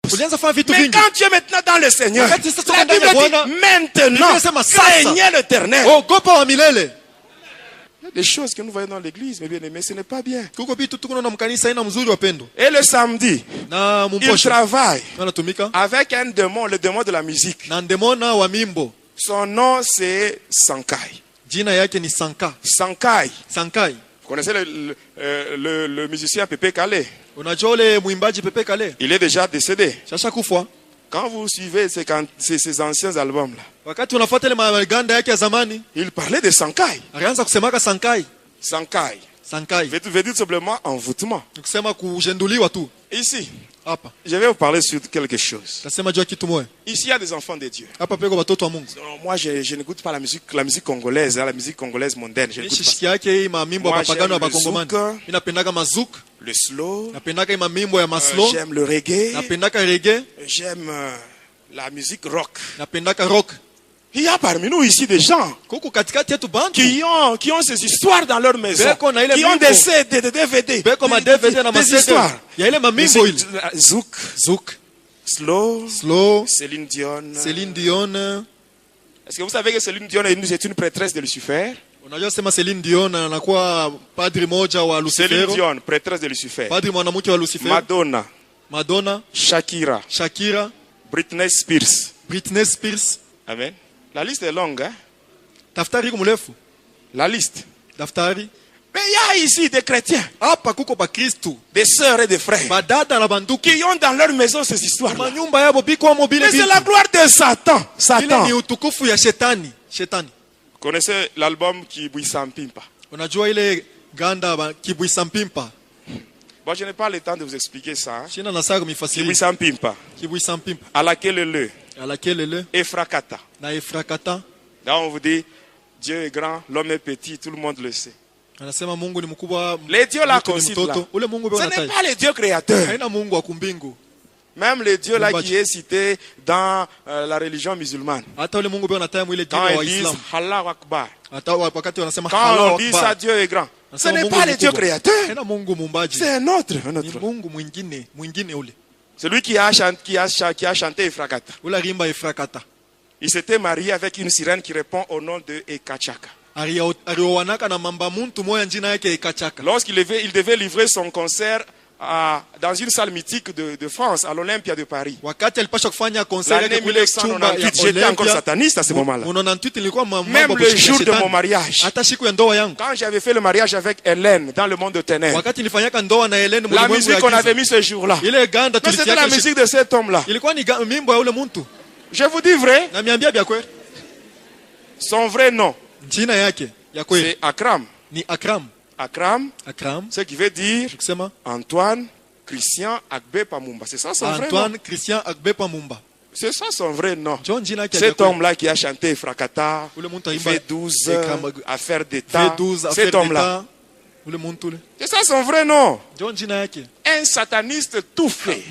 Mais quand tu es maintenant dans le Seigneur, la Bible dit maintenant, craignez l'Éternel. Il y a des choses que nous voyons dans l'église, mais bien aimé, ce n'est pas bien. Et le samedi, il travaille avec un démon, le démon de la musique. Son nom c'est Sankai. Sankai. Vous connaissez le musicien Pepe Kale? Il est déjà décédé. Quand vous suivez ces anciens albums-là, il parlait de Sankai. Sankai veut dire simplement envoûtement. Ici, je vais vous parler sur quelque chose. Ici, il y a des enfants de Dieu. Moi, je n'écoute pas la musique congolaise, la musique congolaise mondaine. Je n'écoute pas. Le slow, j'aime le reggae, j'aime la musique rock. Il y a parmi nous ici des gens qui ont ces histoires dans leur maison, qui ont des CD, des DVD, des histoires. Zouk, slow, Céline Dion. Est-ce que vous savez que Céline Dion est une prêtresse de Lucifer? Céline Dion, prêtresse de Lucifer. Madonna, Shakira, Britney Spears. Amen. La liste est longue, hein? La liste. Mais il y a ici des chrétiens, des sœurs et des frères, qui ont dans leur maison ces histoires. Mais c'est la gloire de Satan. Vous connaissez l'album Kibwisa Mpimpa? Bon, je n'ai pas le temps de vous expliquer ça. Kibwisa Mpimpa. À laquelle Efrakata. Là, on vous dit, Dieu est grand, l'homme est petit, tout le monde le sait. Les dieux là qu'on cite là, ce n'est pas les dieux créateurs. Même les dieux là qui est cité dans la religion musulmane. Quand ils disent Allah Akbar, quand on dit ça, Dieu est grand, ce n'est pas les dieux créateurs. C'est un autre. Celui qui a chanté Efrakata. Il s'était marié avec une sirène qui répond au nom de Ekachaka. Lorsqu'il devait livrer son concert dans une salle mythique de France, à l'Olympia de Paris. L'année 1998, j'étais encore sataniste à ce moment-là. Même le jour de mon mariage, quand j'avais fait le mariage avec Hélène dans le monde de ténèbres, la musique qu'on avait mis ce jour-là, mais c'était la musique de cet homme-là. Je vous dis vrai, son vrai nom, c'est Akram. Akram, ce qui veut dire Antoine Christian Agbe Pamumba. C'est ça son vrai nom. C'est ça son vrai nom. Cet homme-là qui a chanté Frakata, V12, Affaire d'État, cet homme-là. C'est ça son vrai nom. Un sataniste tout fait.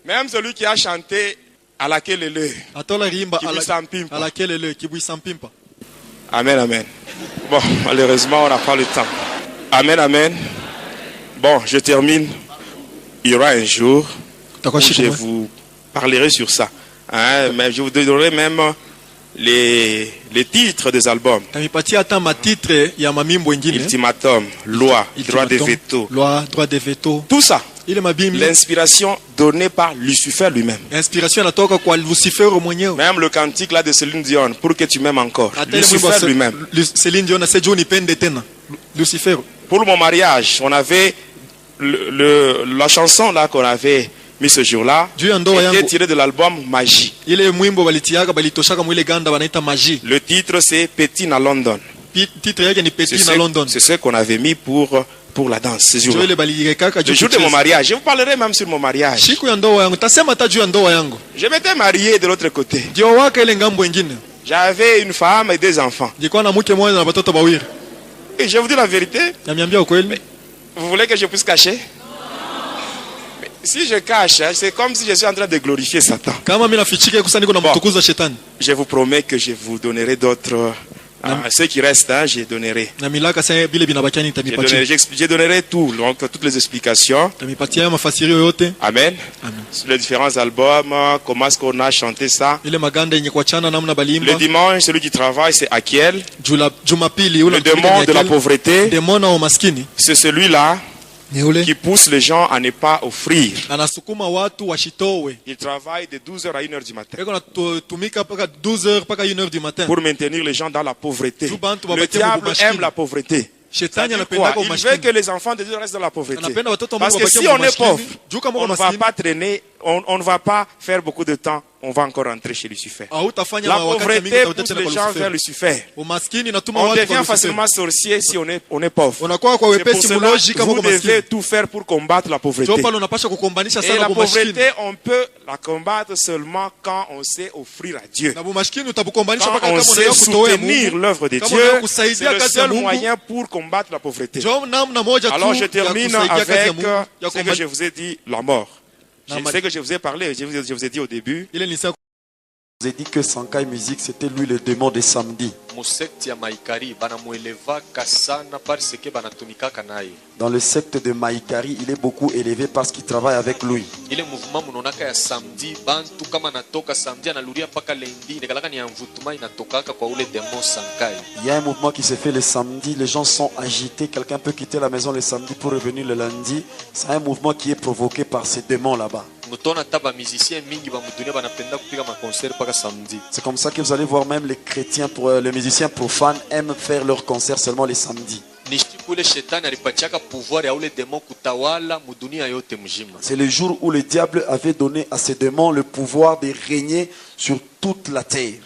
Même celui qui a chanté à laquelle Amen, amen. Bon, malheureusement, on n'a pas le temps. Amen, amen. Bon, je termine. Il y aura un jour où je vous parlerai sur ça. Hein, mais je vous donnerai même les titres des albums. Ultimatum, loi, droit de veto. Tout ça. L'inspiration donnée par Lucifer lui-même. Même le cantique là de Céline Dion, pour que tu m'aimes encore. Lucifer lui-même. Pour mon mariage, on avait la chanson là qu'on avait mis ce jour-là était tirée de l'album Magie. Le titre c'est Petit à London. C'est ce qu'on avait mis pour la danse ce jour. Le jour de mon mariage, je vous parlerai même sur mon mariage. Je m'étais marié de l'autre côté. J'avais une femme et des enfants. Et je vous dis la vérité. Vous voulez que je puisse cacher? Mais si je cache, c'est comme si je suis en train de glorifier Satan. Bon, je vous promets que je vous donnerai d'autres Ce qui reste, j'ai donnerai. Je donnerai tout, donc toutes les explications. Amen. Sur les différents albums, comment est-ce qu'on a chanté ça. Le dimanche, celui qui travaille, c'est Akiel. Le démon de la pauvreté, c'est celui-là qui pousse les gens à ne pas offrir. Il travaille de 12h à 1h du matin pour maintenir les gens dans la pauvreté. Le diable aime la pauvreté. Il veut que les enfants de Dieu restent dans la pauvreté. Parce que si on est pauvre, on ne va pas traîner, on ne va pas faire beaucoup de temps. On va encore rentrer chez Lucifer. La pauvreté pousse les gens vers Lucifer. On devient facilement sorcier si on est pauvre. C'est pour cela que vous devez tout faire pour combattre la pauvreté. Et la pauvreté, on peut la combattre seulement quand on sait offrir à Dieu. Quand on sait soutenir l'œuvre de Dieu, c'est le seul moyen pour combattre la pauvreté. Alors je termine avec ce que je vous ai dit, la mort. C'est ce que je vous ai parlé, je vous ai dit au début. Je vous ai dit que Sankai Music, c'était lui le démon des samedis. Dans le secte de Maïkari, il est beaucoup élevé parce qu'il travaille avec lui. Il y a un mouvement qui se fait le samedi, les gens sont agités, quelqu'un peut quitter la maison le samedi pour revenir le lundi. C'est un mouvement qui est provoqué par ces démons là-bas. C'est comme ça que vous allez voir même les chrétiens, les musiciens profanes aiment faire leurs concerts seulement les samedis. C'est le jour où le diable avait donné à ces démons le pouvoir de régner sur toute la terre.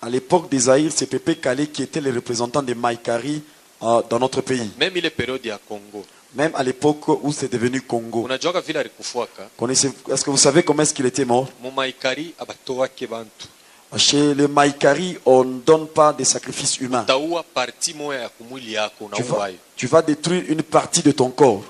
À l'époque des Zaïre, c'est Pépé Kalé qui était le représentant de Maïkari dans notre pays. Même à l'époque où c'est devenu Congo. Est-ce que vous savez comment est-ce qu'il était mort? Chez les Maïkari, on ne donne pas de sacrifices humains. Tu vas détruire une partie de ton corps.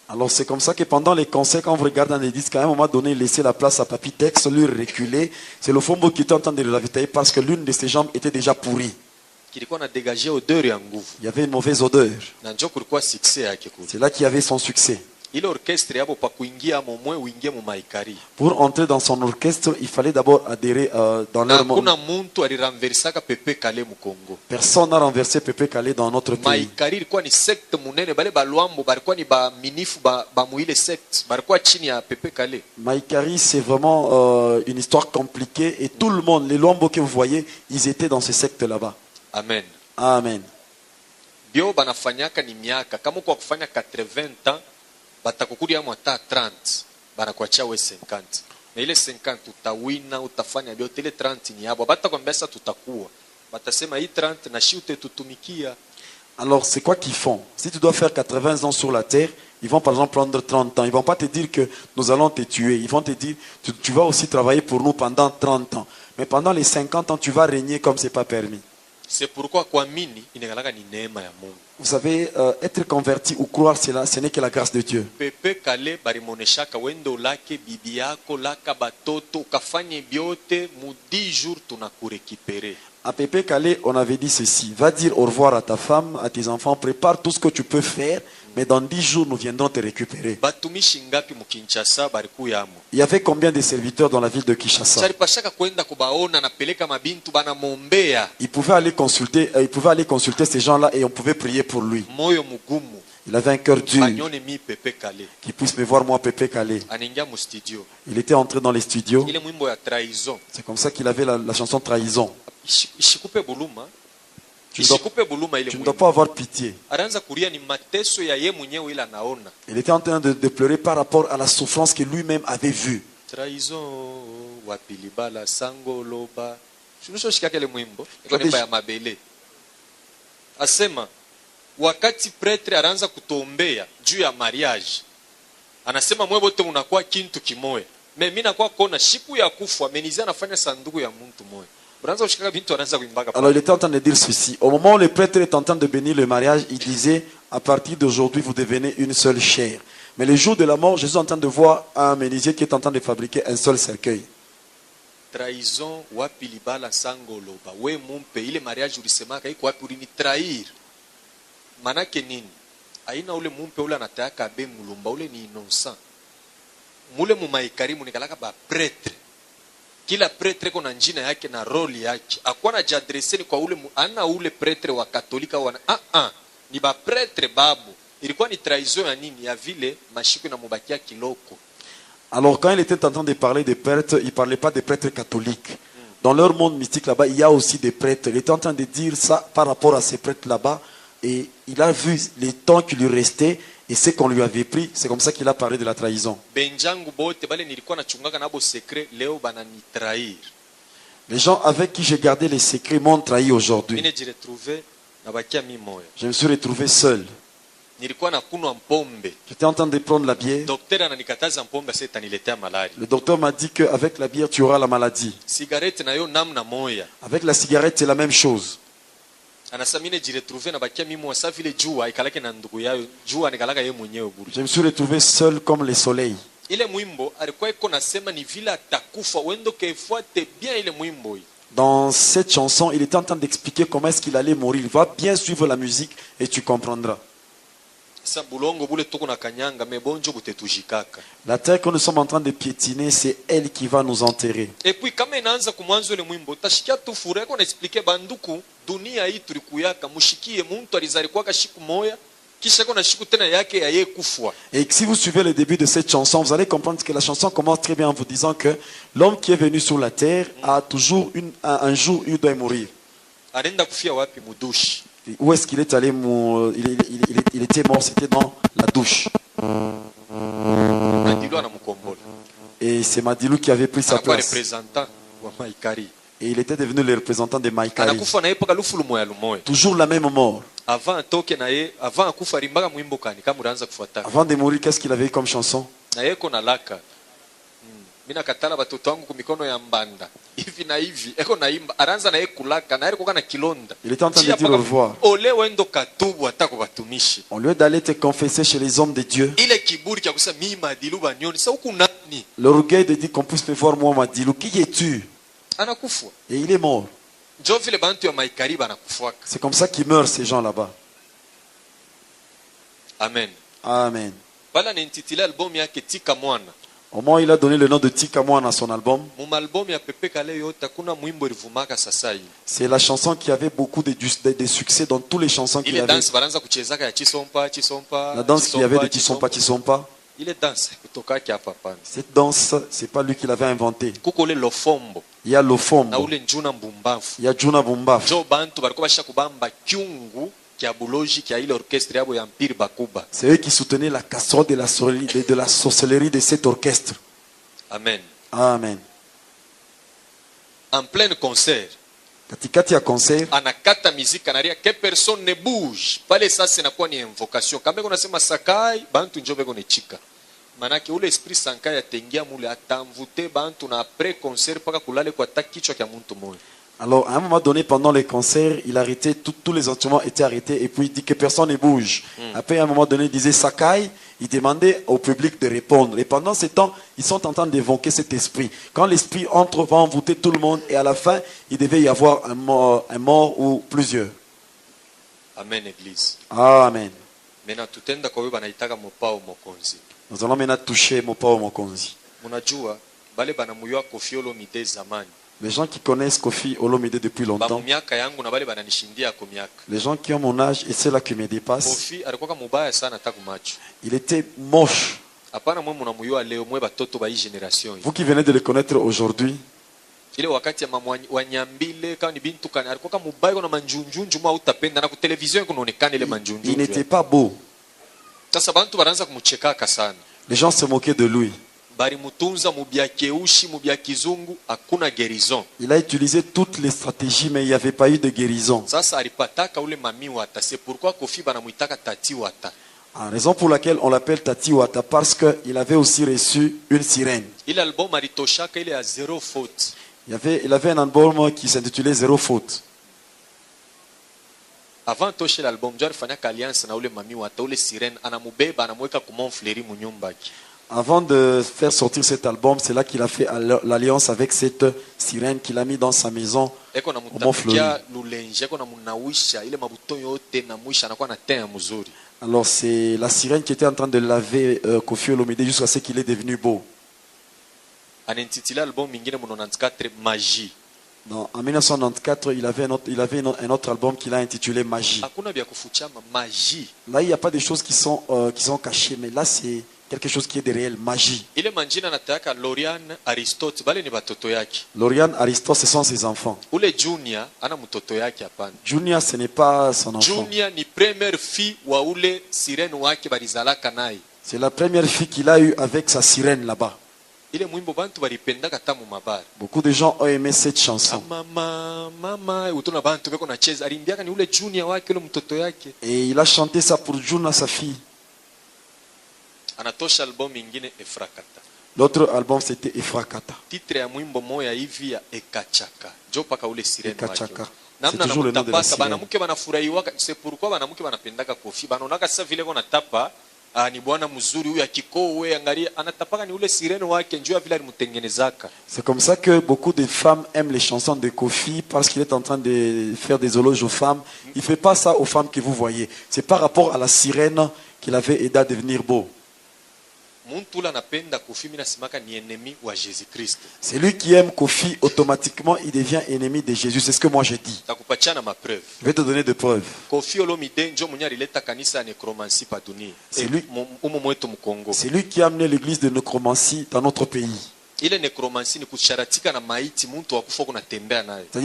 Alors c'est comme ça que pendant les concerts, quand vous regardez dans les disques, à un moment donné, il laissait la place à Papy Tex, lui reculer. C'est le Fombo qui était en train de le ravitailler parce que l'une de ses jambes était déjà pourrie. Il y avait une mauvaise odeur. C'est là qu'il y avait son succès. Pour entrer dans son orchestre, il fallait d'abord adhérer dans leur monde. Personne n'a renversé Pépé Kalé dans notre pays. Maïkari, c'est vraiment une histoire compliquée et tout le monde, les Luambo que vous voyez, ils étaient dans ce secte là-bas. Amen. Amen. Bio banafanyaka ni miaka kama kwa kufanya 80 ans batakukuria mwata 30 banakuachia we 50 na ile 50 utawina utafanya vyote, ile 30 ni yabo, batakwambia sasa tutakuwa batasema hii 30 na shi utetutumikia. Alors c'est quoi qu'ils font? Si tu dois faire 80 ans sur la terre, ils vont par exemple prendre 30 ans. Ils vont pas te dire que nous allons te tuer. Ils vont te dire tu vas aussi travailler pour nous pendant 30 ans. Mais pendant les 50 ans, tu vas régner comme c'est pas permis. C'est pourquoi kuamini inagalaka ni neema ya Mungu. Vous savez, être converti ou croire cela, ce n'est que la grâce de Dieu. Pepe Kale barimoneshaka wendo lake bibi yako laka batoto ukafanye biote mu 10 jours tunakurekipere. À Pépé Kalé, on avait dit ceci: va dire au revoir à ta femme, à tes enfants, prépare tout ce que tu peux faire, mais dans 10 jours nous viendrons te récupérer. Il y avait combien de serviteurs dans la ville de Kinshasa? Il pouvait aller consulter ces gens-là et on pouvait prier pour lui. Il avait un cœur dur. Qui puisse me voir moi, Pépé Kalé. Il était entré dans les studios. C'est comme ça qu'il avait la chanson Trahison. Tu ne dois pas avoir pitié. Il était en train de pleurer par rapport à la souffrance que lui-même avait vue. Asema wakati pretre aranza kutombea juu ya mariage anasema mwe bote munakuwa kintu kimoya. Mimi nakuwa kona siku ya kufa amenizia anafanya sanduku ya mtu moya. Alors il était en train de dire ceci. Au moment où le prêtre est en train de bénir le mariage, il disait, à partir d'aujourd'hui, vous devenez une seule chair. Mais le jour de la mort, Jésus est en train de voir un menuisier qui est en train de fabriquer un seul cercueil. Trahison wapi libala sangoloba. We mumpe ile mariage ulisemaka iko wapi ulini trahir. Manake nini? Aina ule mumpe ule anataka abe mulumba ule ni innocent. Mule mumaikarimu nikalaka ba prêtre. Kila prêtre kuna njina yake na roli yake. Akwa na jadreseni kwa ule ana ule prêtre wa katolika wana ni ba prêtre babu. Ilikuwa ni trahison ya nini? Ya vile mashiku na mubakia kiloko. Alors quand il était en train de parler des prêtres, il ne parlait pas des prêtres catholiques. Dans leur monde mystique là-bas, il y a aussi des prêtres. Il était en train de dire ça par rapport à ces prêtres là-bas. Et il a vu les temps qui lui restaient et ce qu'on lui avait pris. C'est comme ça qu'il a parlé de la trahison. Les gens avec qui j'ai gardé les secrets m'ont trahi aujourd'hui. Je me suis retrouvé seul. J'étais en train de prendre la bière. Le docteur m'a dit qu'avec la bière, tu auras la maladie. Avec la cigarette, c'est la même chose. Je me suis retrouvé seul comme le soleil. Dans cette chanson, il était en train d'expliquer comment est-ce qu'il allait mourir. Il va bien suivre la musique et tu comprendras. La terre que nous sommes en train de piétiner, c'est elle qui va nous enterrer. Et puis quand inaanza kumwanzo le mwimbo tashikia tu furaha kwa expliquer banduku dunia hii tulikuyaka mushikie muntu alizalikuwa shiku moya kisha kuna shiku tena yake yaye kufwa. Et si vous suivez le début de cette chanson, vous allez comprendre que la chanson commence très bien en vous disant que l'homme qui est venu sur la terre a toujours un jour il doit mourir. Anaenda kufia wapi mudushi? Où est-ce qu'il est allé? Il était mort, c'était dans la douche. Et c'est Madilou qui avait pris sa place. Et il était devenu le représentant de Maïkari. Toujours la même mort. Avant de mourir, qu'est-ce qu'il avait comme chanson? Il était en train de dire au revoir. Au lieu d'aller te confesser chez les hommes de Dieu, l'orgueil de dire qu'on puisse me voir moi Madilou, qui es-tu? Et il est mort. C'est comme ça qu'ils meurent ces gens là-bas. Amen. Amen. Au moins, il a donné le nom de Tika Mwana à son album. C'est la chanson qui avait beaucoup de succès dans toutes les chansons qu'il avait. La danse qu'il y avait de Tisompa Tisompa. Cette danse, c'est pas lui qui l'avait inventée. Il y a l'ofombo. Il y a Juna Bumbafu. C'est eux qui soutenaient la casserole de la sorcellerie de cet orchestre. Amen. Amen. En plein concert, katikati ya concert, anakata muziki anaria que personne ne bouge. Pale sasa inakuwa ni invocation. Kama unasema sakai, bantu njobe kone chika. Manake ule esprit sankai atengia mule atamvute bantu na après concert paka kulale kwa takichwa kya muntu moyo. Alors, à un moment donné, pendant les concerts, il arrêtait, tous les instruments étaient arrêtés et puis il dit que personne ne bouge. Après, à un moment donné, il disait Sakai, il demandait au public de répondre. Et pendant ce temps, ils sont en train d'évoquer cet esprit. Quand l'esprit entre, va envoûter tout le monde et à la fin, il devait y avoir un mort ou plusieurs. Amen, Église. Amen. Maintenant, tutenda kwa wewe banaitaka mopao mokonzi. Nous allons maintenant toucher mopao mokonzi. Munajua, bale banamuywa Koffi Olomide zamani. Les gens qui connaissent Koffi Olomide depuis longtemps, les gens qui ont mon âge et ceux-là qui me dépassent, il était moche. Vous qui venez de le connaître aujourd'hui, il n'était pas beau. Les gens se moquaient de lui. Il a utilisé toutes les stratégies, mais il n'y avait pas eu de guérison. La raison pour laquelle on l'appelle Tati Wata, parce qu'il avait aussi reçu une sirène. Il avait un album qui s'intitulait Zéro faute. Avant toshe l'album, John fanyaka alliance na ule mami wata ule sirène anamubeba anamweka kumonfleri munyumbaki. Avant de faire sortir cet album, c'est là qu'il a fait l'alliance avec cette sirène qu'il a mis dans sa maison au Mont-Fleury. Alors c'est la sirène qui était en train de laver Koffi Olomide jusqu'à ce qu'il est devenu beau. Non, en 1994, il avait un autre album qu'il a intitulé Magie. Là, il n'y a pas de choses qui sont cachées, mais là, c'est quelque chose qui est de réel, magie. Lauriane Aristote, ce sont ses enfants. Junior, ce n'est pas son enfant. Junior ni première fille wa ule sirène wake barizalaka naye. C'est la première fille qu'il a eue avec sa sirène là-bas. Beaucoup de gens ont aimé cette chanson. Et il a chanté ça pour Juna, sa fille. L'autre album c'était Efrakata. C'est toujours le nom de la sirène. C'est pourquoi c'est comme ça que beaucoup de femmes aiment les chansons de Koffi, parce qu'il est en train de faire des éloges aux femmes. Il ne fait pas ça aux femmes que vous voyez. C'est par rapport à la sirène qu'il avait aidé à devenir beau. C'est lui qui aime Koffi, automatiquement il devient ennemi de Jésus. C'est ce que moi j'ai dit. Je vais te donner des preuves. C'est lui qui a amené l'église de nécromancie dans notre pays. C'est-à-dire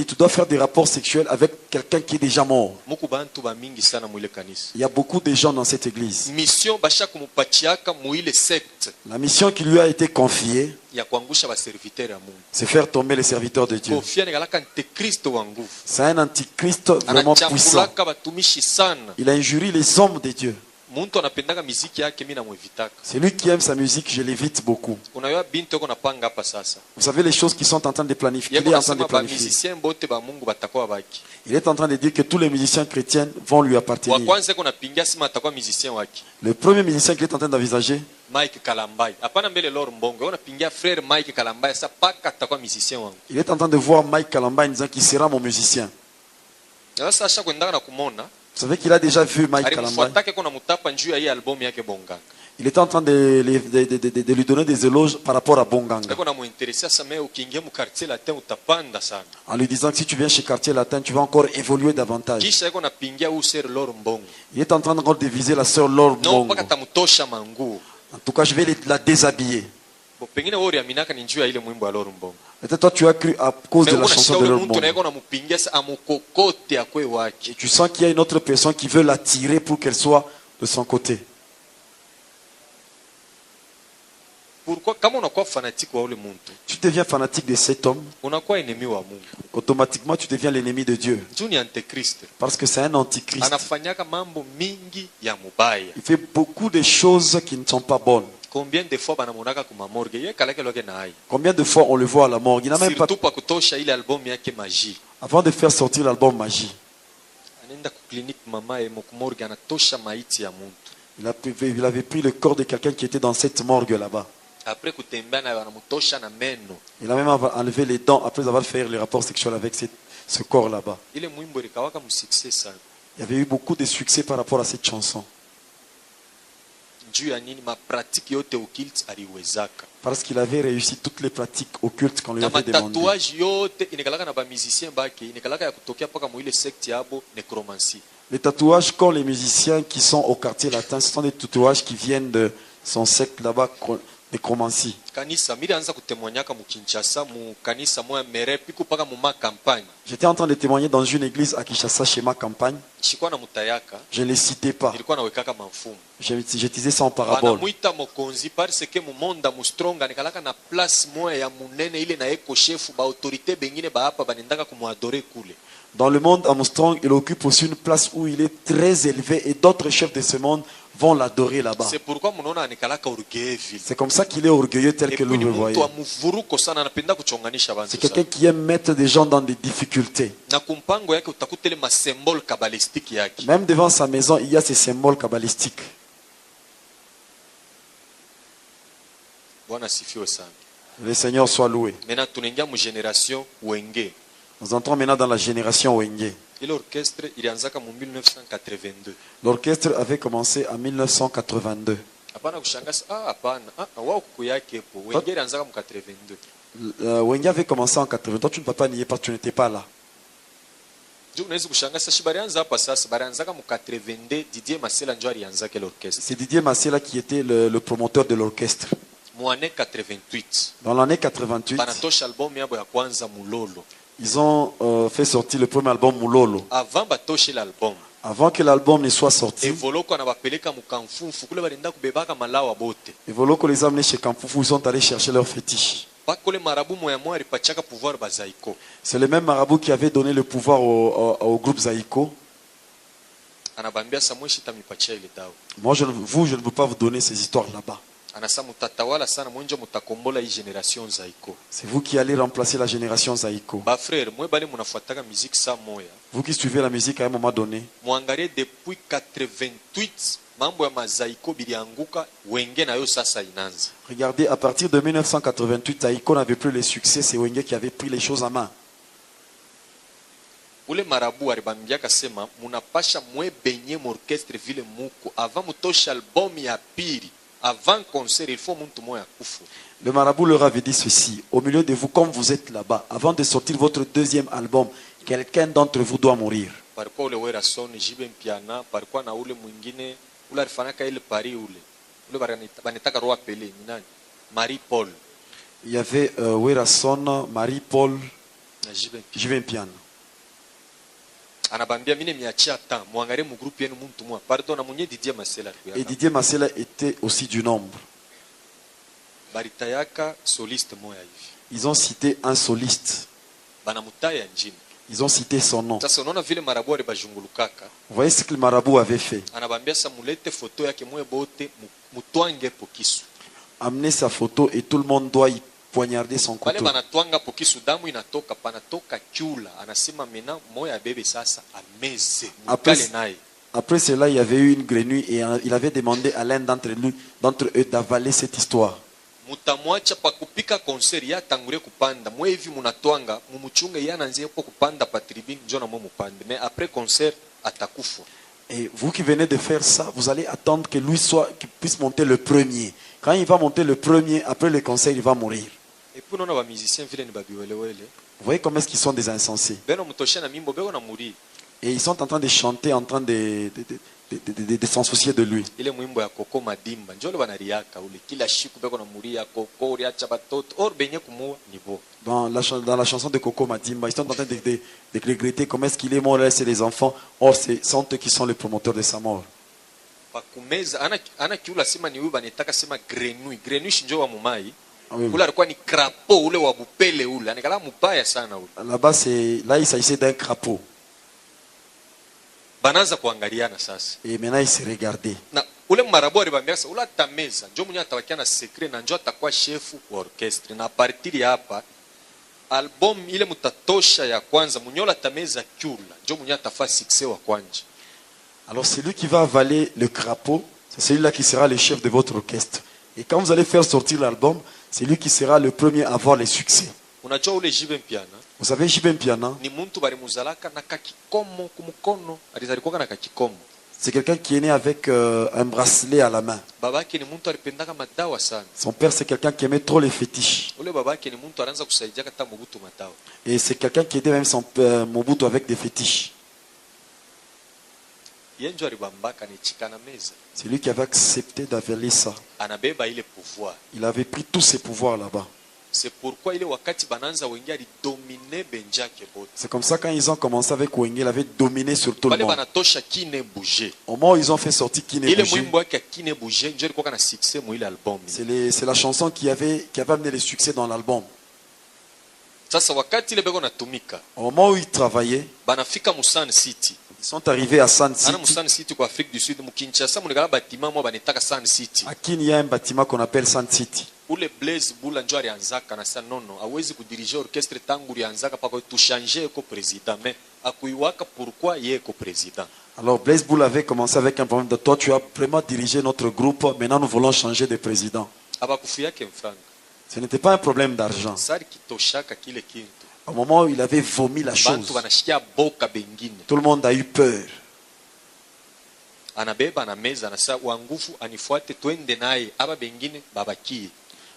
tu dois faire des rapports sexuels avec quelqu'un qui est déjà mort. Il y a beaucoup de gens dans cette église. La mission qui lui a été confiée, c'est faire tomber les serviteurs de Dieu. C'est un antichrist vraiment puissant. Il a injurié les hommes de Dieu. C'est lui qui aime sa musique, je l'évite beaucoup. Vous savez les choses qui sont en train de planifier. Il est en train de planifier. Il est en train de dire que tous les musiciens chrétiens vont lui appartenir. Le premier musicien qu'il est en train d'envisager, il est en train de voir Mike Kalambay en disant qu'il sera mon musicien. Vous savez qu'il a déjà vu Mike Kalambay. Il était en train de lui donner des éloges par rapport à Bonganga. En lui disant que si tu viens chez Quartier Latin, tu vas encore évoluer davantage. Il est en train encore de viser la sœur Laure Mbongo. En tout cas, je vais la déshabiller. Peut-être toi tu as cru à cause de la chanson de Laure Mbongo. Et tu sens qu'il y a une autre personne qui veut l'attirer pour qu'elle soit de son côté. Tu deviens fanatique de cet homme, automatiquement tu deviens l'ennemi de Dieu. Parce que c'est un antichrist. Il fait beaucoup de choses qui ne sont pas bonnes. Combien de fois on le voit à la morgue? Il n'a même pas... Avant de faire sortir l'album Magie, il avait pris le corps de quelqu'un qui était dans cette morgue là-bas. Il a même enlevé les dents après avoir fait les rapports sexuels avec ce corps là-bas. Il y avait eu beaucoup de succès par rapport à cette chanson. Parce qu'il avait réussi toutes les pratiques occultes qu'on lui avait demandées. Les tatouages qu'ont les musiciens qui sont au quartier latin, ce sont des tatouages qui viennent de son secte là-bas, nécromancie. J'étais en train de témoigner dans une église à Kinshasa chez ma campagne. Je ne les citais pas. Je disais ça en parabole. Dans le monde Armstrong, il occupe aussi une place où il est très élevé et d'autres chefs de ce monde vont l'adorer là-bas. C'est pourquoi c'est comme ça qu'il est orgueilleux tel que vous le voyez. C'est quelqu'un qui aime mettre des gens dans des difficultés. Même devant sa maison, il y a ces symboles kabbalistiques. Le Seigneur soit loué. Nous entrons maintenant dans la génération Wenge. L'orchestre avait commencé en 1982. Wenge avait commencé en 82. Toi, tu ne peux pas nier parce que tu n'étais pas là. C'est Didier Massela qui était le promoteur de l'orchestre. Dans l'année 88, ils ont fait sortir le premier album Mulolo. Avant que l'album ne soit sorti, Evoloko les a amenés chez Kamfufu, ils sont allés chercher leur fétiche. C'est le même marabout qui avait donné le pouvoir au groupe Zaïko. Moi, je ne peux pas vous donner ces histoires là-bas. C'est vous qui allez remplacer la génération Zaïko. Vous qui suivez la musique à un moment donné. Depuis 88, regardez, à partir de 1988, Zaïko n'avait plus les succès, c'est Wenge qui avait pris les choses en main. Ule marabu alibambiaka sema munapasha mwebenye orchestre vile muko avant mutosha album ya pili. Avant concert, il faut muntu moya kufu. Le marabout leur avait dit ceci: au milieu de vous, comme vous êtes là-bas, avant de sortir votre deuxième album, quelqu'un d'entre vous doit mourir. Parikuwa ule Werason, Jibe Mpiana, parikuwa na ule mwingine, ule alifanaka ile Paris ule banetaka Roi Pelé, nani? Marie-Paul. Il y avait Werason, Marie-Paul, Jibe Mpiana. Et Didier Massela était aussi du nombre. Ils ont cité un soliste. Ils ont cité son nom. Vous voyez ce que le marabout avait fait? Amener sa photo et tout le monde doit y poignarder son couteau. Après cela, il y avait eu une grenouille et il avait demandé à l'un d'entre eux d'avaler cette histoire. Et vous qui venez de faire ça, vous allez attendre que lui qu'il puisse monter le premier. Quand il va monter le premier, après le concert, il va mourir. Vous voyez comment est-ce qu'ils sont des insensés. Et ils sont en train de chanter, en train de s'en soucier de lui. Dans la chanson de Coco Madimba, ils sont en train de regretter comment est-ce qu'il est mort, laisser les enfants. Or, ce sont eux qui sont les promoteurs de sa mort. Là-bas, là, il s'agissait d'un crapaud. Et maintenant, il s'est regardé. Ule marabu alibambia ula tameza njo mwenye atawakia na secret na njo atakuwa chefu wa orchestre na partiri hapa album ile mutatosha ya kwanza munyola tameza kyula njo mwenye atafa succès wa kwanja. Alors c'est lui qui va avaler le crapaud, c'est celui-là qui sera le chef de votre orchestre. Et quand vous allez faire sortir l'album, c'est lui qui sera le premier à avoir les succès. Unajua ule Jibe Mpiana? Vous savez Jibe Mpiana? Ni muntu balimuzalaka na kakikomo kumukono, alizalikuwa na kakikomo. C'est quelqu'un qui est né avec un bracelet à la main. Son père, c'est quelqu'un qui aimait trop les fétiches. Et c'est quelqu'un qui aidait même son père Mobutu avec des fétiches. C'est lui qui avait accepté d'avaler ça. Il avait pris tous ses pouvoirs là-bas. C'est pourquoi il est wakati bananza Wenge ali dominer benjake bote. C'est comme ça quand ils ont commencé avec Wenge, il avait dominé sur tout le monde. Au moment où ils ont fait sortir Kine Bouger, c'est la chanson qui avait amené le succès dans l'album. Sasa wakati ile beko natumika. Au moment où ils travaillaient, banafika Musan City. sont arrivés à Sun Ana mu City. Sun City kwa Afrique du Sud mu Kinshasa mulikala bâtiment mo banetaka Sun City. À Kin, il y a un bâtiment qu'on appelle Sun City. Ule Blaise Bula njo alianzaka na sa nono hawezi kudirige orchestre tangu alianzaka pako tuchanger ko président mais akuiwaka pourquoi yeye ko président. Alors Blaise Boulle avait commencé avec un problème de toi, tu as vraiment dirigé notre groupe, maintenant nous voulons changer de président. Abakufuyake mfranga. Ce n'était pas un problème d'argent. Sari kitoshaka kile kintu. Au moment où il avait vomi la chose, Bantu banashikia boka bengine. tout le monde a eu peur. Anabeba na meza na sa wangufu anifuate twende naye aba bengine babakie.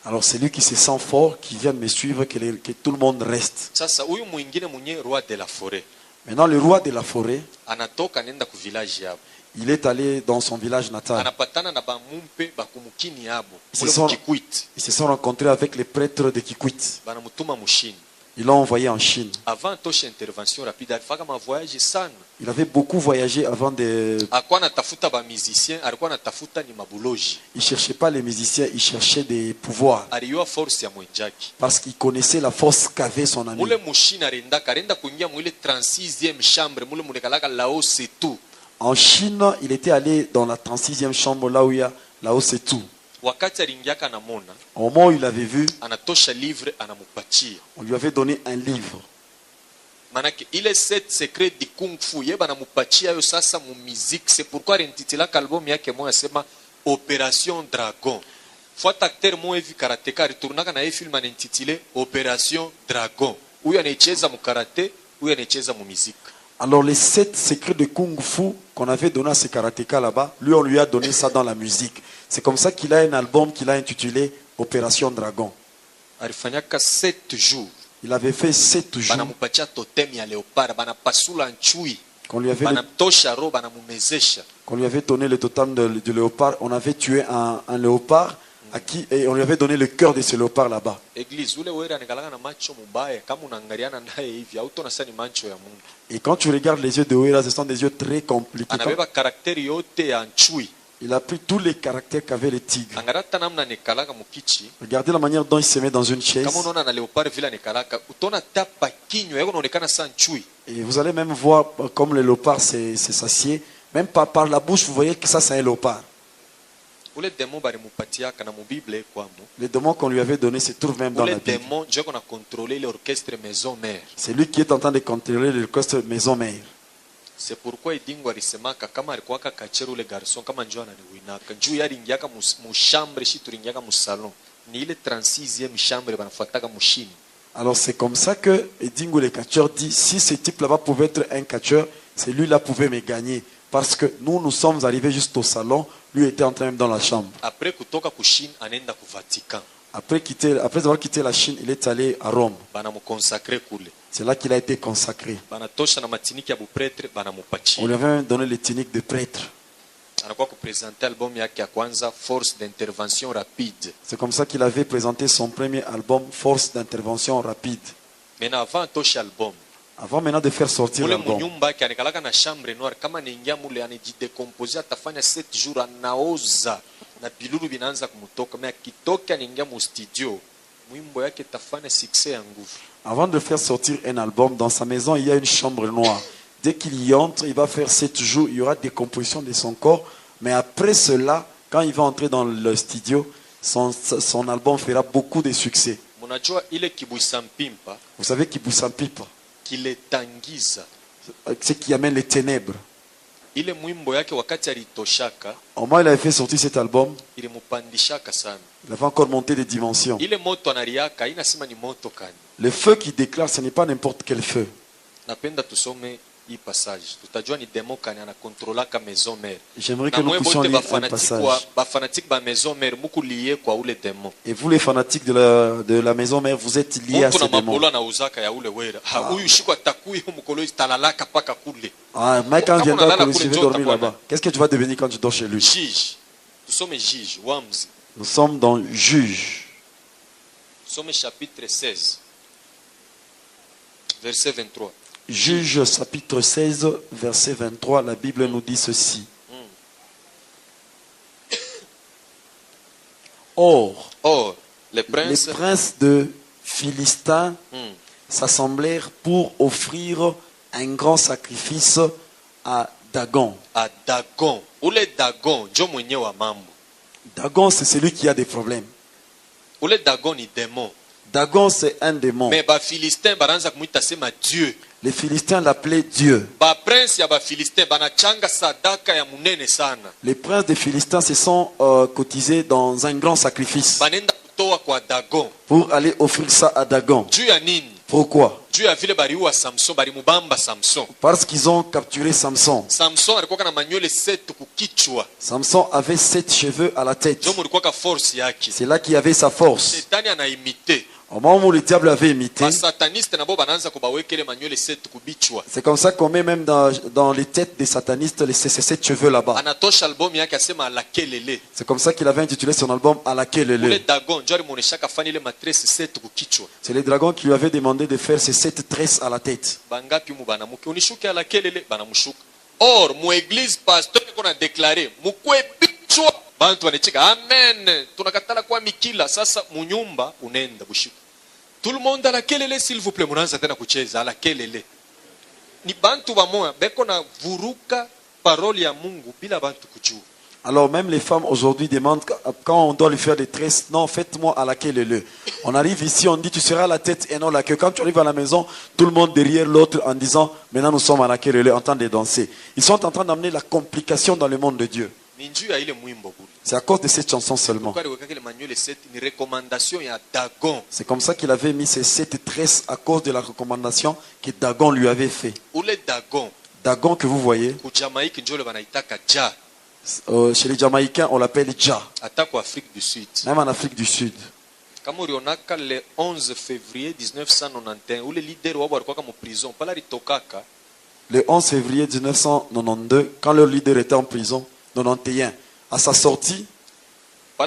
Alors c'est lui qui se sent fort, qui vient me suivre, que tout le monde reste. Sasa huyu mwingine mwenye roi de la forêt. Maintenant le roi de la forêt, Anatoka nenda ku village yabo. il est allé dans son village natal. Anapatana na bamumpe bakumukini yabo. Ils se sont rencontrés avec les prêtres de Kikwit. Banamutuma mushini. Ils l'ont envoyé en Chine. Avant tosha intervention rapide, alifaka ma voyage sana. Il avait beaucoup voyagé avant de... Alikuwa anatafuta ba musicien, alikuwa anatafuta ni mabuloji. Il cherchait pas les musiciens, il cherchait des pouvoirs. Aliyua force ya mwenjaki. Parce qu'il connaissait la force qu'avait son ami. Mule mushini arenda kuingia mwile 36e chambre, mule mulekalaka Lao Setu. En Chine, il était allé dans la 36e chambre, là où il y a Lao Setu. Wakati alingiaka namona, au moment où il avait vu, anatosha livre anamupatia. On lui avait donné un livre. Manake ile 7 secrets du kung fu yeba namupatia yo sasa mu musique, c'est pourquoi rentitila album yake moya sema Opération Dragon. Fuata acteur mo hivi karateka aliturnaka na film anintitile Opération Dragon. Huyu anacheza mu karate, huyu anacheza mu musique. Alors les 7 secrets de Kung Fu qu'on avait donné à ce karatéka là-bas, lui on lui a donné ça dans la musique. C'est comme ça qu'il a un album qu'il a intitulé Opération Dragon. Alifanyaka 7 jours. Il avait fait 7 jours. Banamupatia totem ya léopard, banapasula nchui. Qu'on lui avait donné le totem de léopard, on avait tué un léopard à qui, et on lui avait donné le cœur de ce léopard là-bas. Et quand tu regardes les yeux de Wera, ce sont des yeux très compliqués. Il a pris tous les caractères qu'avait le tigre. Regardez la manière dont il se met dans une chaise. Et vous allez même voir comme le léopard s'assied. Même pas par la bouche, vous voyez que ça c'est un léopard. Les démons qu'on lui avait donnés se trouvent même dans la Bible. C'est lui qui est en train de contrôler l'orchestre maison-mère. C'est pourquoi idingo alisemaka kama alikuwa kakachero le garçon kama njoo ananiwinaka njoo yaringiaka mu chambre shi turingiaka mu salon ni ile 36e chambre banafuataka mushini. Alors c'est comme ça que Idingo le catcheur dit si ce type là-bas pouvait être un catcheur, c'est lui là pouvait me gagner parce que nous sommes arrivés juste au salon, lui était en train même dans la chambre. Après kutoka ku Chine anenda ku Vatican. Après avoir quitté la Chine, il est allé à Rome. Banamuconsacrer kule. C'est là qu'il a été consacré. On lui avait même donné les tuniques de prêtre. C'est comme ça qu'il avait présenté son premier album, Force d'intervention rapide. Avant maintenant de faire sortir l'album. Na bilulu binaanza kumutoka mais akitoka anaingia mu studio mwimbo yake tafanya succès ya nguvu. Avant de faire sortir un album, dans sa maison il y a une chambre noire. Dès qu'il y entre, il va faire 7 jours, il y aura des compositions de son corps, mais après cela, quand il va entrer dans le studio, son album fera beaucoup de succès. Munajua ile Kibuisa Mpimpa. Vous savez Kibuisa Mpimpa? Kiletangiza. Ce qui amène les ténèbres. Ile mwimbo yake wakati alitoshaka. Au moment où il avait fait sortir cet album, ilimupandishaka sana. Il avait encore monté des dimensions. Ile moto anariaka inasema ni moto kani. Le feu qui déclare, ce n'est pas n'importe quel feu. Napenda tusome hii passage. Tutajua ni demo kani anakontrolaka maison mère. J'aimerais que nous puissions lire un passage. Ba fanatique ba maison mère muku lié kwa ule demo. Et vous les fanatiques de la maison mère, vous êtes liés à ce démon. Ah, mais quand viendra que je vais dormir là-bas, qu'est-ce que tu vas devenir quand tu dors chez lui? Juge. Nous sommes dans Juge. Somme chapitre 16, verset 23. Juge chapitre 16, verset 23, la Bible nous dit ceci. Or, les princes de Philistins s'assemblèrent pour offrir un grand sacrifice à Dagon. À Dagon. Ule Dagon, njo mwenye wa mambo. Dagon, c'est celui qui a des problèmes. Ule Dagon ni démon. Dagon, c'est un démon. Mais ba Philistin baranza kumuita sema Dieu. Les Philistins l'appelaient Dieu. Ba prince ya ba Philistin banachanga sadaka ya munene sana. Les princes des Philistins se sont cotisés dans un grand sacrifice. Banenda kutoa kwa Dagon. Pour aller offrir ça à Dagon. Juu ya nini? Pourquoi? Juu ya vile bariua Samson, barimubamba Samson. Parce qu'ils ont capturé Samson. Samson alikuwa na manywele 7 kukichwa. Samson avait 7 cheveux à la tête. Ndio mulikuwa force yake. C'est là qu'il avait sa force. Shetani anaimite. Au moment où le diable avait imité, c'est comme ça qu'on met même dans les têtes des satanistes ces 7 cheveux là-bas. C'est comme ça qu'il avait intitulé son album Alakelele. C'est les dragons qui lui avaient demandé de faire ces 7 tresses à la tête. Or, mon église pasteur qu'on a déclaré, bantu wanachika amen, tunakatala kwa mikila sasa munyumba unenda bushiku. Tout le monde à la kelele s'il vous plaît, munaanza tena kucheza ala kelele. Ni bantu bamoya beko na vuruka parole ya Mungu bila bantu kujua. Alors même les femmes aujourd'hui demandent quand on doit lui faire des tresses, non, faites-moi à la kelele. On arrive ici, on dit tu seras la tête et non la queue. Quand tu arrives à la maison, tout le monde derrière l'autre en disant maintenant nous sommes à la kelele, en train de danser. Ils sont en train d'amener la complication dans le monde de Dieu. C'est à cause de cette chanson seulement. C'est comme ça qu'il avait mis ces 7 tresses à cause de la recommandation que Dagon lui avait fait. Dagon que vous voyez, chez les Jamaïcains on l'appelle Jah. Même en Afrique du Sud. Le 11 février 1991, le 11 février 1992, quand leur leader était en prison, 91, à sa sortie, ce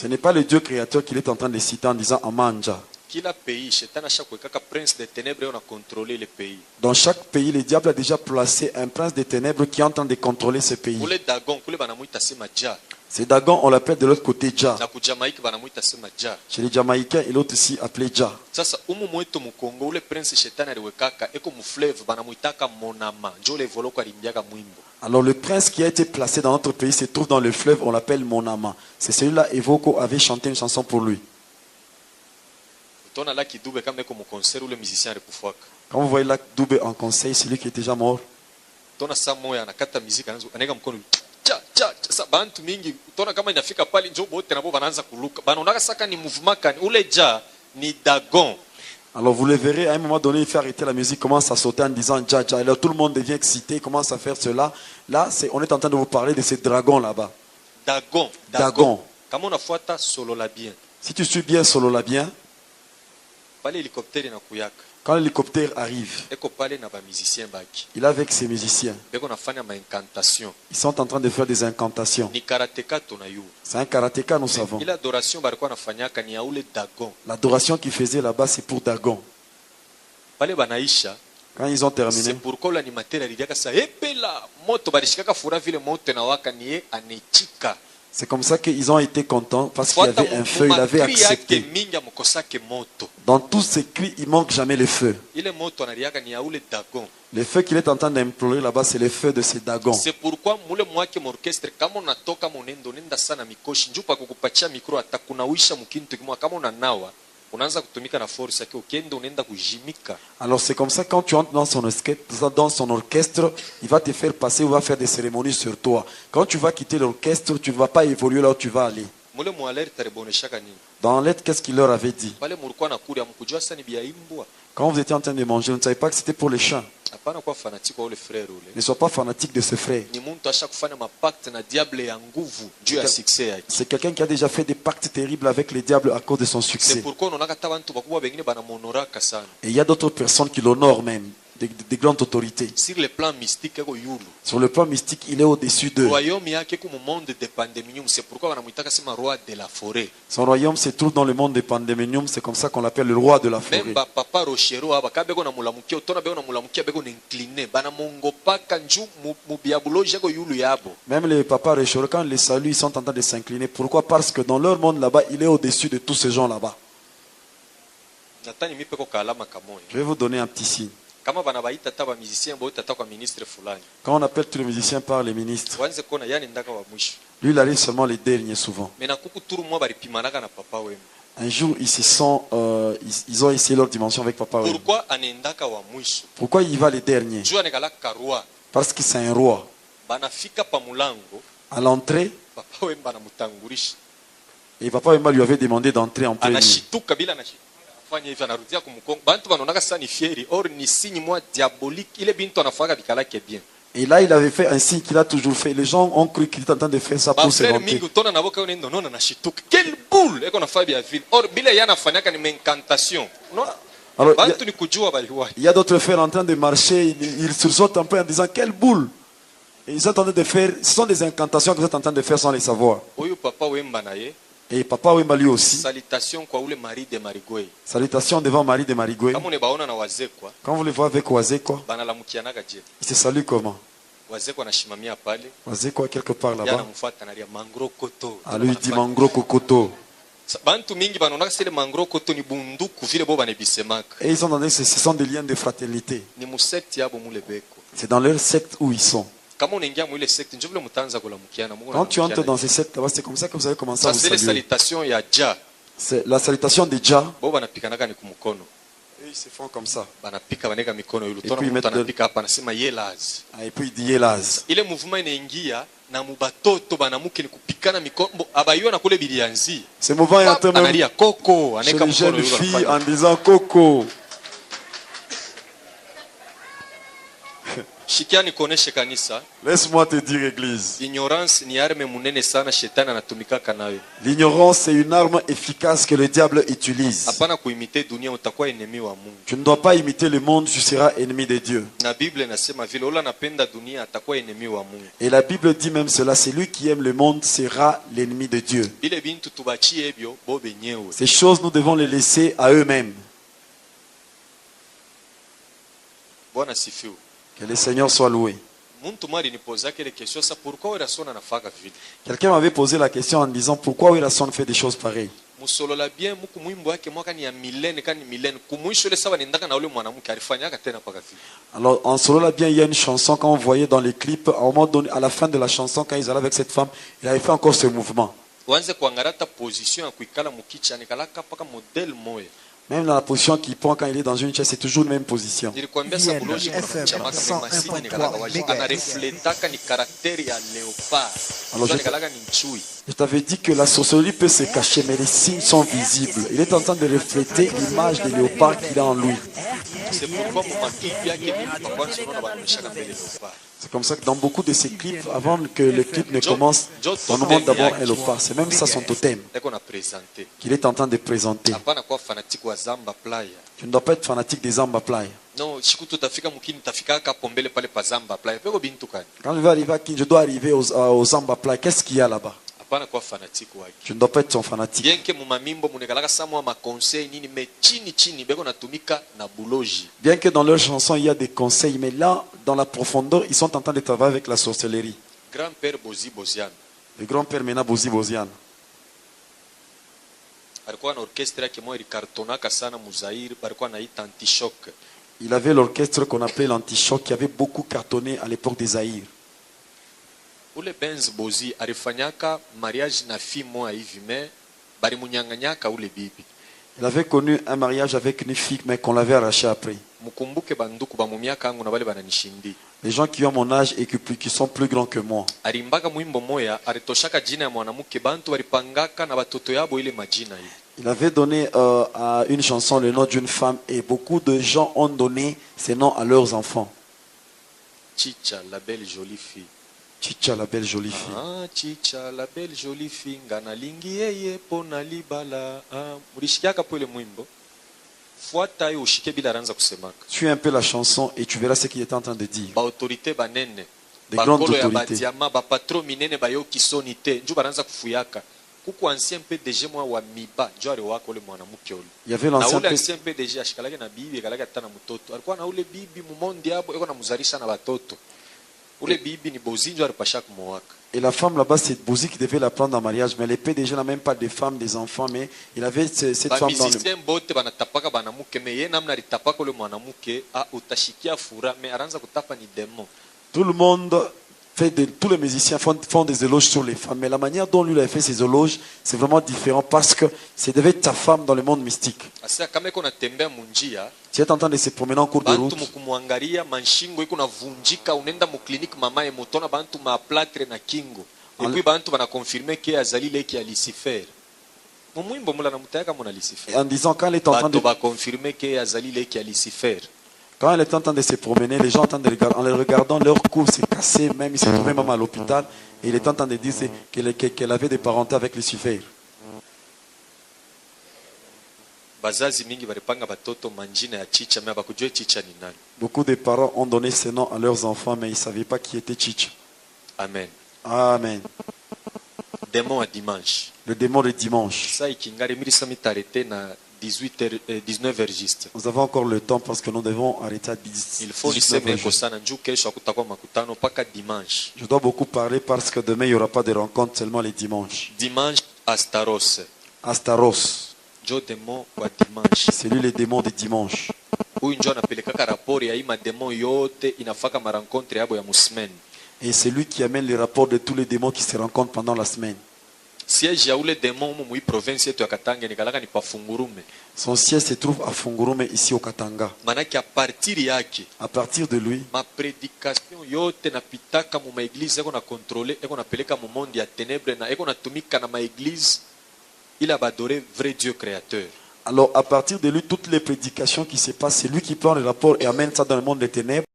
n'est pas le Dieu créateur qu'il est en train de citer en disant Amanja. Dans chaque pays, le diable a déjà placé un prince des ténèbres qui est en train de contrôler ce pays. C'est Dagon, on l'appelle de l'autre côté Jah. Chez les Jamaïcains, il est aussi appelé Jah. Alors le prince qui a été placé dans notre pays se trouve dans le fleuve, on l'appelle Monama. C'est celui-là, Evoko avait chanté une chanson pour lui. Quand vous voyez Lac Dube en conseil, celui qui est déjà mort. Bantu mingi utona kama inafika pale njo bote nabo banaanza kuluka banaonaka saka ni mouvement kan ule Jah ni Dagon. Alors vous le verrez à un moment donné il fait arrêter la musique, commence à sauter en disant Jah Jah. Alors tout le monde devient excité, commence à faire cela. Là on est en train de vous parler de ces dragons là-bas. Dagon. Kama unafuata solo la bien. Si tu suis bien solo la bien. Pale hélicoptère na kuyaka. Quand l'hélicoptère arrive, il est avec ses musiciens. Ils sont en train de faire des incantations. C'est un karatéka, nous savons. L'adoration qu'ils faisaient là-bas, c'est pour Dagon. Quand ils ont terminé, c'est comme ça qu'ils ont été contents parce qu'il y avait un feu, il avait accepté. Dans tous ces cris, il ne manque jamais le feu. Le feu qu'il est en train d'implorer là-bas, c'est le feu de ces Dagons. C'est pourquoi alors c'est comme ça quand tu entres dans son orchestre, il va te faire passer ou va faire des cérémonies sur toi. Quand tu vas quitter l'orchestre, tu ne vas pas évoluer là où tu vas aller. Dans l'aide, qu'est-ce qu'il leur avait dit? Quand vous étiez en train de manger, vous ne savez pas que c'était pour les chats. Ne sois pas fanatique de ce frère. C'est quelqu'un qui a déjà fait des pactes terribles avec le diable à cause de son succès. Et il y a d'autres personnes qui l'honorent même. Des grandes autorités. Sur le plan mystique, il est au-dessus d'eux. Son royaume se trouve dans le monde de Pandémonium, c'est comme ça qu'on l'appelle le roi de la forêt. Même les papas Rochero, quand ils les saluent, ils sont en train de s'incliner. Pourquoi? Parce que dans leur monde là-bas, il est au-dessus de tous ces gens là-bas. Je vais vous donner un petit signe. Quand on appelle tous les musiciens par les ministres, lui il arrive seulement les derniers souvent. Un jour ils ont essayé leur dimension avec Papa Wemba. Pourquoi il va les derniers? Parce que c'est un roi. À l'entrée, et Papa Wemba lui avait demandé d'entrer en premier. Et là, il avait fait un signe qu'il a toujours fait. Les gens ont cru qu'il était en train de faire ça pour se vanter. Alors, il y a d'autres frères en train de marcher, ils sursautent un peu en disant quelle boule. Et ils sont en train de faire, ce sont des incantations que vous êtes en train de faire sans les savoir. Et Papa Wemba lui aussi. Salutation devant Marie de Marigwe. Quand vous les voyez avec Wazekwa, il se salue comment? Wazekwa quelque part là-bas. Ah, lui il dit Mangro Kokoto. Et ils ont donné, ce sont des liens de fraternité. C'est dans leur secte où ils sont. Quand tu entres dans ces sectes, c'est comme ça que vous avez commencé à vous saluer. C'est la salutation de Jah. Et ils se font comme ça. Et puis ils mettent et puis il dit Yelaz. Ce mouvement est en train même chez les jeunes filles en disant Coco. Laisse-moi te dire, Église. L'ignorance est une arme efficace que le diable utilise. Tu ne dois pas imiter le monde, tu seras ennemi de Dieu. Et la Bible dit même cela, celui qui aime le monde sera l'ennemi de Dieu. Ces choses, nous devons les laisser à eux-mêmes. Que le Seigneur soit loué. Quelqu'un m'avait posé la question en disant pourquoi Wilson fait des choses pareilles. Alors en Solola bien, il y a une chanson quand on voyait dans les clips, à un moment donné, à la fin de la chanson, quand ils allaient avec cette femme, il avait fait encore ce mouvement. Même dans la position qu'il prend quand il est dans une chaise, c'est toujours la même position. Je t'avais dit que la sorcellerie peut se cacher, mais les signes sont visibles. Il est en train de refléter l'image de léopard qu'il a en lui. C'est comme ça que dans beaucoup de ces clips, avant que le clip ne commence, on nous montre d'abord un léopard. C'est même ça son totem qu'il est en train de présenter. Tu ne dois pas être fanatique des Zamba Playa. Quand je vais arriver à Kin, je dois arriver aux Zamba Playa. Qu'est-ce qu'il y a là-bas? Tu ne dois pas être son fanatique. Bien que dans leurs chansons il y a des conseils, mais là, dans la profondeur, ils sont en train de travailler avec la sorcellerie. Le grand-père Mena Bozi Bozian. Il avait l'orchestre qu'on appelait l'antichoc qui avait beaucoup cartonné à l'époque des Zaïre. Ule Benz Bozi alifanyaka mariage na fille moja hivi mais balimunyanganyaka ule bibi. Il avait connu un mariage avec une fille mais qu'on l'avait arraché après. Mukumbuke banduku ba mumiaka yangu na bale bananishindi. Les gens qui ont mon âge et qui sont plus grands que moi. Alimbaka mwimbo moya alitoshaka jina ya mwanamke bantu balipangaka na batoto yabo ile majina hivi. Il avait donné à une chanson le nom d'une femme et beaucoup de gens ont donné ces noms à leurs enfants. Chicha, la belle jolie fille. Chicha, la belle jolie fille. Ah, Chicha, la belle jolie fille. Ngana lingi yeye pona libala. Mulishikiaka po ile mwimbo. Fuata yo ushike bila ranza kusemaka. Suis un peu la chanson et tu verras ce qu'il est en train de dire. Ba autorité banene. Des grandes autorités. Ba diama ba patron minene ba yo kisoni te. Njo baranza kufuyaka. Kuku ancien PDG mwa wa miba. Njo ale wako le mwanamke ule. Il y avait l'ancien PDG ashikalake na bibi, kalake atana mtoto. Alikuwa na ule bibi mumondi hapo eko na muzarisha na watoto. Et la femme là-bas, c'est Bouzi qui devait la prendre en mariage. Mais les PDG n'a même pas de femmes, des enfants. Mais il avait cette femme dans le... Tout le monde tous les musiciens font des éloges sur les femmes. Mais la manière dont lui a fait ses éloges, c'est vraiment différent parce que c'est devait être ta femme dans le monde mystique. Tu es en train de se promener en cours de route. Et en disant quand elle est en train de... Quand elle est en train de se promener, les gens entendent en les regardant, leur cou s'est cassé, même ils se trouvaient même à l'hôpital. Et il est en train de dire qu'elle avait des parentés avec Lucifer. Beaucoup de parents ont donné ce nom à leurs enfants, mais ils ne savaient pas qui était Chicha. Amen. Amen. Démon à dimanche. Le démon de dimanche. Ça, 19 heures juste. Nous avons encore le temps parce que nous devons arrêter à 10. Il faut Je dois beaucoup parler parce que demain il n'y aura pas de rencontre, seulement les dimanches. Dimanche, Astaros. Astaros. C'est lui le démon de dimanche. Et c'est lui qui amène les rapports de tous les démons qui se rencontrent pendant la semaine. Son siège se trouve à Fungurume, ici au Katanga. À partir de lui, ma prédication yote napitaka mu maeglise eko na contrôler eko na peleka mu monde ya ténèbres na eko na tumika na maeglise il a adoré vrai Dieu créateur. Alors à partir de lui, toutes les prédications qui se passent, c'est lui qui prend le rapport et amène ça dans le monde des ténèbres.